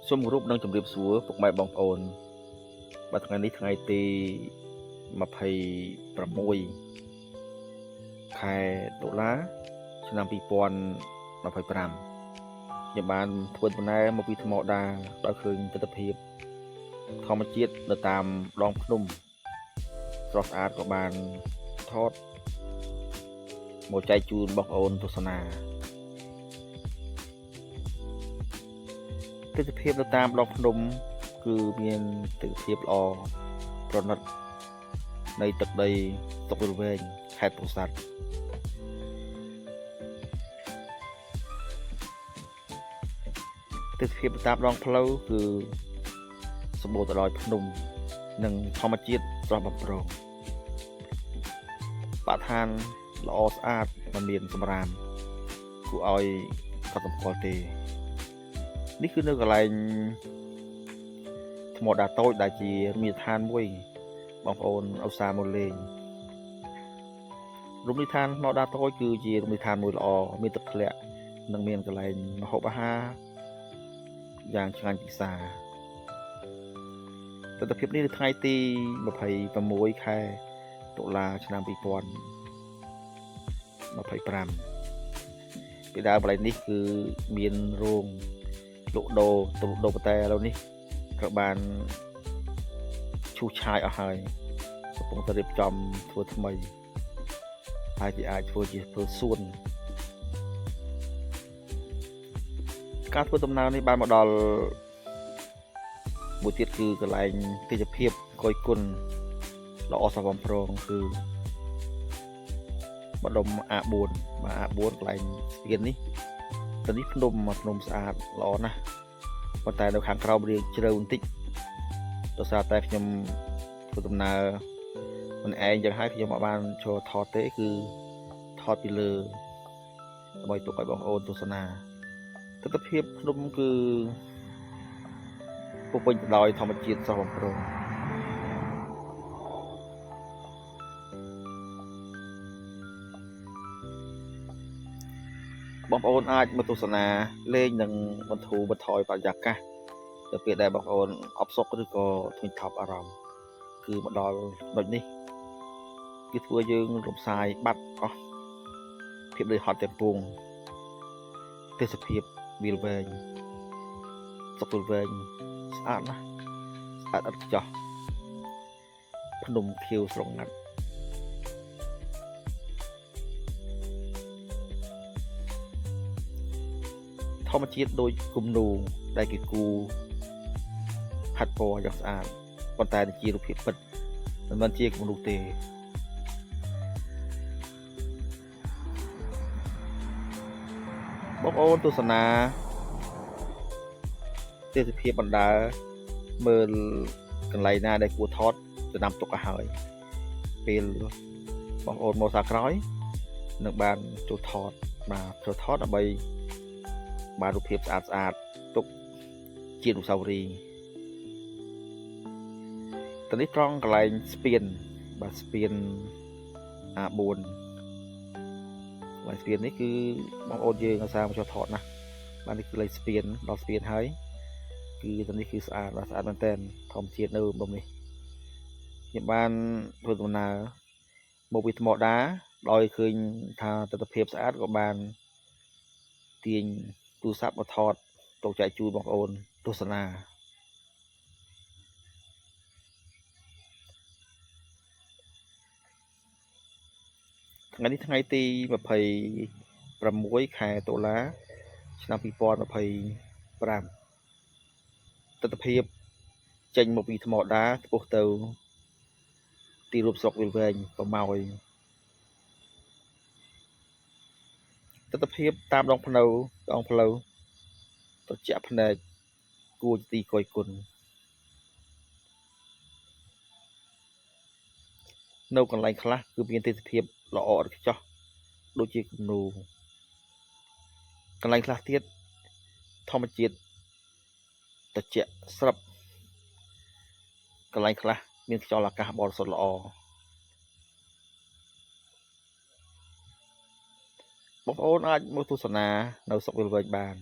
សូមគោរពនឹងជម្រាបសួរពុកម៉ែបងប្អូនបាទថ្ងៃនេះថ្ងៃទី26ខែតុលាឆ្នាំ2025ខ្ញុំបានធ្វើដំណើរមកពីថ្មដាដោយឃើញទស្សនភាពធម្មជាតិនៅតាមដងភ្នំស្រស់ស្អាតក៏បានថតមកចែកជូនបងប្អូនទស្សនាទស្សនភាពនៅតាមដងភ្នំគឺមានទស្សនភាពល្អប្រណិតនៃទឹកដីស្រុកវិលវែងខេត្តពោធិ៍សាត់ទស្សនភាពតាមដងផ្លូវគឺសម្បូរទៅដោយភ្នំនិងធម្មជាតិស្រស់បំព្រងបរិស្ថានល្អស្អាតមិនមានសម្រាមគួរឲ្យកត់សម្គាល់ទេនេះគឺនៅកន្លែងថ្មដាតូចដែលជារមណីយដ្ឋានមួយបងប្អូនឧស្សាហ៍មកលេងរមណីយដ្ឋានថ្មដាតូចគឺជារមណីយដ្ឋានមួយល្អមានទឹកធ្លាក់និងមានកន្លែងម្ហូបអាហារយ៉ាងឆ្ងាញ់ពិសាទស្សនភាពនេះនៅថ្ងៃទី26ខែតុលាឆ្នាំ2025ពីដើមកន្លែងនេះគឺមានរោងលក់ដូរទំនិញប៉ុន្តែឥឡូវនេះត្រូវបានឈូសឆាយអស់ហើយកំពុងតែរៀបចំធ្វើថ្មីហើយគេអាចធ្វើជាធ្វើសួនការធ្វើដំណើរនេះបានមកដល់មួយទៀតគឺកន្លែងទេសភាពកុយគុណល្អស្រស់បំព្រងគឺម្ដុំ A4 បាទ A4 កន្លែងស្ពាននេះទៅនេះភ្នំស្អាតល្អណាស់ប៉ុន្តែនៅខាងក្រោមរៀងជ្រៅបន្តិចដោយសារតែខ្ញុំធ្វើដំណើរមិនឯងចឹងហើយខ្ញុំអត់បានចូលថតទេគឺថតពីលើដើម្បីទុកឲ្យបងប្អូនទស្សនាទស្សនភាពភ្នំគឺពោពេញទៅដោយធម្មជាតិស្រស់បំព្រងបងប្អូនអាចមកទស្សនាលេងនិងបន្ធូរបន្ថយបរិយាកាសទៅពេលដែលបងប្អូនអបសុខឬក៏ធុញថប់អារម្មណ៍គឺមកដល់ដូចនេះគឺធ្វើយើងរំសាយបាត់អស់ភាពនឿយហត់ទាំងពួងទេសភាពវាលវែងស្រុកវិលវែងស្អាតណាស់ស្អាតឥតខ្ចោះភ្នំខៀវស្រងាត់ធម្មជាតិដូចគំនូរដែលគេគូហាត់ពណ៌យ៉ាងស្អាតប៉ុន្តែជារូបភាពពិតមិនមែនជាគំនូរទេបងប្អូនទស្សនាទេសភាពបណ្ដើរមើលកន្លែងណាដែលគួរថតចំណាំទុកឲ្យហើយពេលបងប្អូនមកសាក្រោយនឹងបានចូលថតដើម្បីបានរូបភាពស្អាតទុកជាអនុស្សាវរីយ៍ទៅនេះត្រង់កន្លែងស្ពានបាទស្ពាន A4 កន្លែងស្ពាននេះគឺបងប្អូនយើងឧស្សាហ៍មកចូលថតណាបាទនេះគឺកន្លែងស្ពានដល់ស្ពានហើយគឺទៅនេះគឺស្អាតមែនតើធម្មជាតិនៅរំដុំនេះខ្ញុំបានធ្វើដំណើរមកពីថ្មដាដោយឃើញថាទស្សនភាពស្អាតក៏បានទាញទូរស័ព្ទមកថតទុកចែកជូនបងប្អូនទស្សនាថ្ងៃនេះថ្ងៃទី26ខែតុលាឆ្នាំ2025ទស្សនភាពចេញមកពីថ្មដាឆ្ពោះទៅទីរួមស្រុកវិលវែងប្រម៉ោយទស្សនភាពតាមដងផ្លូវត្រជាក់ភ្នែកគួរជាទីគយគន់នៅកន្លែងខ្លះគឺមានទេសភាពល្អឥតខ្ចោះដូចជាគំនូរកន្លែងខ្លះទៀតធម្មជាតិត្រជាក់ស្រឹបកន្លែងខ្លះមានខ្យល់អាកាសបរិសុទ្ធល្អបងប្អូនអាចមកទស្សនានៅស្រុកវិលវែងបាន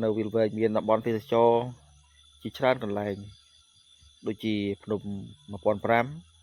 នៅវិលវែងមានតំបន់ទេសចរជាច្រើនកន្លែងដូចជាភ្នំ1500